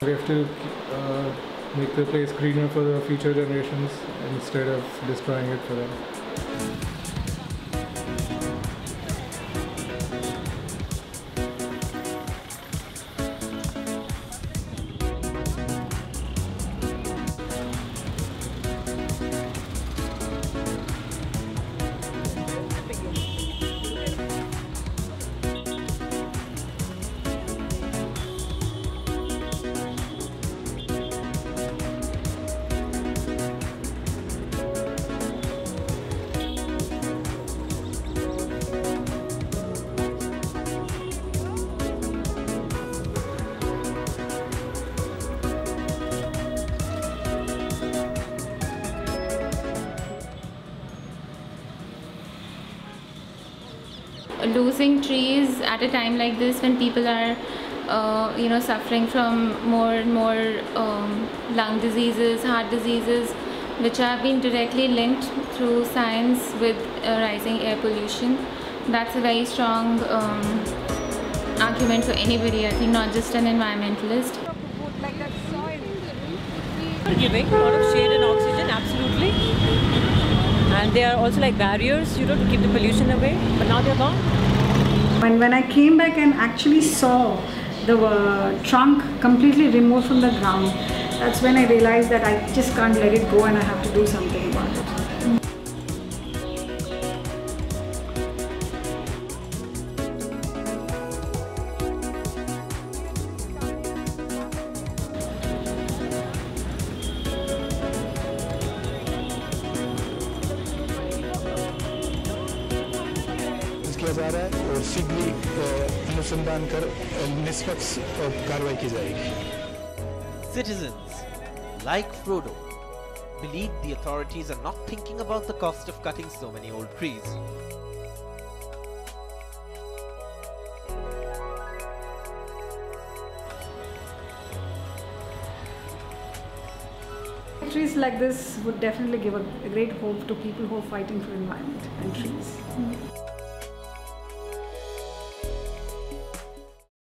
We have to make the place greener for the future generations instead of destroying it for them. Losing trees at a time like this, when people are suffering from more and more lung diseases, heart diseases, which have been directly linked through science with rising air pollution. That's a very strong argument for anybody, I think, not just an environmentalist. Like that soil. Giving a lot of shade and oxygen, absolutely. And they are also like barriers, to keep the pollution away, but now they're gone. When I came back and actually saw the trunk completely removed from the ground, that's when I realized that I just can't let it go and I have to do something about it. किया जा रहा है और शीघ्र अनुसंधान कर निष्पक्ष कार्रवाई की जाएगी. Citizens, like Frodo, believe the authorities are not thinking about the cost of cutting so many old trees. Trees like this would definitely give a great hope to people who are fighting for environment and trees.